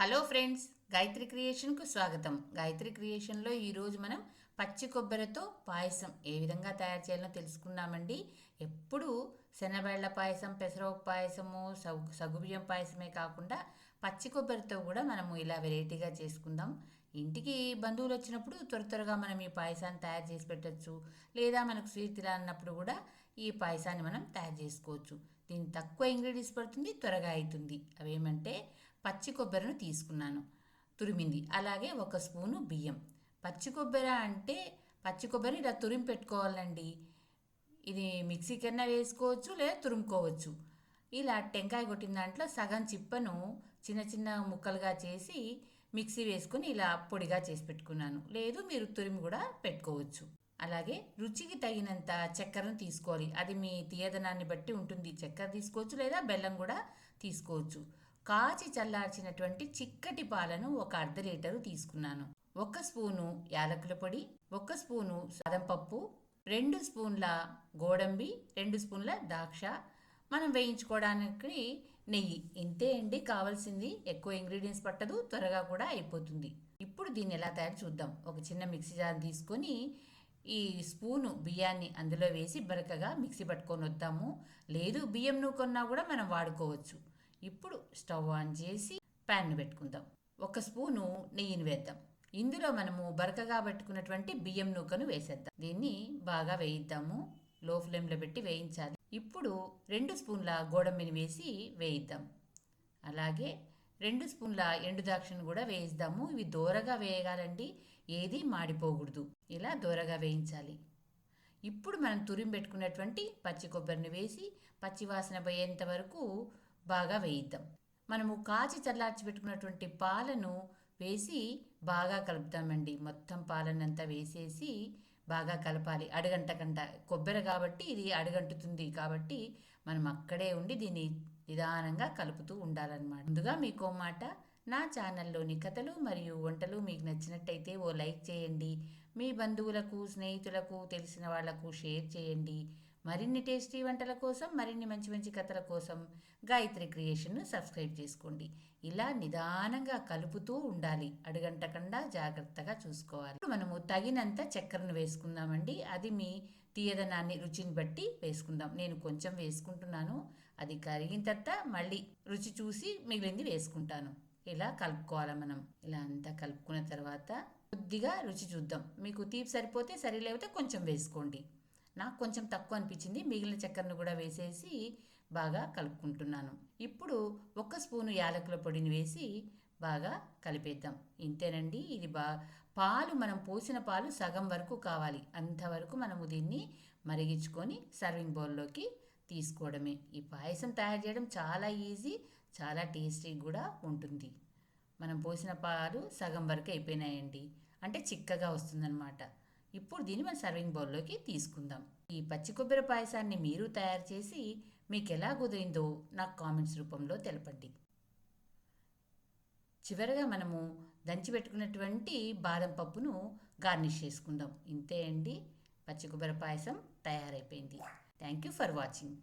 Hello friends, Gayatri క్రియేషన్కు స్వాగతం. గాయత్రి క్రియేషన్లో ఈరోజు మనం పచ్చి కొబ్బరితో పాయసం ఏ విధంగా తయారు చేయాలో తెలుసుకున్నామండి. ఎప్పుడు శనగబెళ్ళ పాయసం, పెసరపప్పు పాయసము, సగుబియ్యం పాయసమే కాకుండా పచ్చి కొబ్బరితో కూడా మనము ఇలా వెరైటీగా చేసుకుందాం. ఇంటికి బంధువులు వచ్చినప్పుడు త్వరగా మనం ఈ పాయసాన్ని తయారు చేసి పెట్టచ్చు. లేదా మనకు స్వీట్ తినాలన్నప్పుడు కూడా ఈ పాయసాన్ని మనం తయారు చేసుకోవచ్చు. దీనికి తక్కువ ఇంగ్రీడియంట్స్ పడుతుంది, త్వరగా అవుతుంది. అవేమంటే పచ్చి కొబ్బరిని తీసుకున్నాను, తురిమింది. అలాగే 1 స్పూను బియ్యం. పచ్చి కొబ్బరి అంటే పచ్చి కొబ్బరిని ఇలా తురిమి పెట్టుకోవాలండి. ఇది మిక్సీ కన్నా వేసుకోవచ్చు, లేదా తురుముకోవచ్చు. ఇలా టెంకాయ కొట్టిన దాంట్లో సగం చిప్పను చిన్న చిన్న ముక్కలుగా చేసి మిక్సీ వేసుకొని ఇలా పొడిగా చేసి పెట్టుకున్నాను. లేదు మీరు తురిమి కూడా పెట్టుకోవచ్చు. అలాగే రుచికి తగినంత చక్కెరను తీసుకోవాలి. అది మీ తీయదనాన్ని బట్టి ఉంటుంది. చక్కెర తీసుకోవచ్చు, లేదా బెల్లం కూడా తీసుకోవచ్చు. కాచి చల్లార్చినటువంటి చిక్కటి పాలను 1/2 లీటరు తీసుకున్నాను. 1 స్పూను యాలకుల పొడి, 1 స్పూను బాదం పప్పు, 2 స్పూన్ల గోడంబి, 2 స్పూన్ల ద్రాక్ష, మనం వేయించుకోవడానికి నెయ్యి. ఇంతే అండి కావాల్సింది. ఎక్కువ ఇంగ్రీడియంట్స్ పట్టదు, త్వరగా కూడా అయిపోతుంది. ఇప్పుడు దీన్ని ఎలా తయారు చూద్దాం. ఒక చిన్న మిక్సీ జార్ తీసుకొని ఈ స్పూను బియ్యాన్ని అందులో వేసి బరకగా మిక్సీ పట్టుకొని వద్దాము. లేదు బియ్యం నూకొన్నా కూడా మనం వాడుకోవచ్చు. ఇప్పుడు స్టవ్ ఆన్ చేసి ప్యాన్ పెట్టుకుందాం. 1 స్పూను నెయ్యిని వేద్దాం. ఇందులో మనము బరకగా పెట్టుకున్నటువంటి బియ్యం నూకను వేసేద్దాం. దీన్ని బాగా వేయిద్దాము. లో ఫ్లేమ్లో పెట్టి వేయించాలి. ఇప్పుడు 2 స్పూన్ల గోడంబిని వేసి వేయిద్దాం. అలాగే 2 స్పూన్ల ఎండు ద్రాక్షను కూడా వేయిద్దాము. ఇవి దోరగా వేయగాలండి, ఏది మాడిపోకూడదు. ఇలా దోరగా వేయించాలి. ఇప్పుడు మనం తురిమి పెట్టుకున్నటువంటి పచ్చి కొబ్బరిని వేసి పచ్చి వాసన పోయేంత వరకు బాగా వేయిద్దాం. మనము కాచి చల్లార్చి పెట్టుకున్నటువంటి పాలను వేసి బాగా కలుపుతామండి. మొత్తం పాలనంతా వేసేసి బాగా కలపాలి. అడుగంటకంట కొబ్బరి కాబట్టి ఇది అడుగంటుతుంది. కాబట్టి మనం అక్కడే ఉండి దీన్ని నిదానంగా కలుపుతూ ఉండాలన్నమాట. ముందుగా మీకు మాట, నా ఛానల్లోని కథలు మరియు వంటలు మీకు నచ్చినట్టయితే ఓ లైక్ చేయండి. మీ బంధువులకు, స్నేహితులకు, తెలిసిన వాళ్లకు షేర్ చేయండి. మరిన్ని టేస్టీ వంటల కోసం, మరిన్ని మంచి మంచి కథల కోసం గాయత్రి క్రియేషన్ను సబ్స్క్రైబ్ చేసుకోండి. ఇలా నిదానంగా కలుపుతూ ఉండాలి. అడుగంటకుండా జాగ్రత్తగా చూసుకోవాలి. ఇప్పుడు మనము తగినంత చక్కెరను వేసుకుందామండి. అది మీ తీయదనాన్ని, రుచిని బట్టి వేసుకుందాం. నేను కొంచెం వేసుకుంటున్నాను. అది కరిగిన తర్వాత మళ్ళీ రుచి చూసి మిగిలింది వేసుకుంటాను. ఇలా కలుపుకోవాలి మనం. ఇలా అంతా కలుపుకున్న తర్వాత కొద్దిగా రుచి చూద్దాం. మీకు తీపి సరిపోతే సరి, లేకపోతే కొంచెం వేసుకోండి. నాకు కొంచెం తక్కువ అనిపించింది. మిగిలిన చక్కెరను కూడా వేసేసి బాగా కలుపుకుంటున్నాను. ఇప్పుడు 1 స్పూను యాలకుల పొడిని వేసి బాగా కలిపేద్దాం. ఇంతేనండి. ఇది పాలు, మనం పోసిన పాలు సగం వరకు కావాలి. అంతవరకు మనము దీన్ని మరిగించుకొని సర్వింగ్ బౌల్లోకి తీసుకోవడమే. ఈ పాయసం తయారు చేయడం చాలా ఈజీ, చాలా టేస్టీ కూడా ఉంటుంది. మనం పోసిన పాలు సగం వరకు అయిపోయినాయండి. అంటే చిక్కగా వస్తుందన్నమాట. ఇప్పుడు దీన్ని మనం సర్వింగ్ బౌల్లోకి తీసుకుందాం. ఈ పచ్చి కొబ్బరి పాయసాన్ని మీరు తయారు చేసి మీకు ఎలా కుదిరిందో నాకు కామెంట్స్ రూపంలో తెలపండి. చివరగా మనము దంచి పెట్టుకున్నటువంటి బాదం పప్పును గార్నిష్ చేసుకుందాం. ఇంతే అండి, పచ్చి కొబ్బరి పాయసం తయారైపోయింది. Thank you for watching.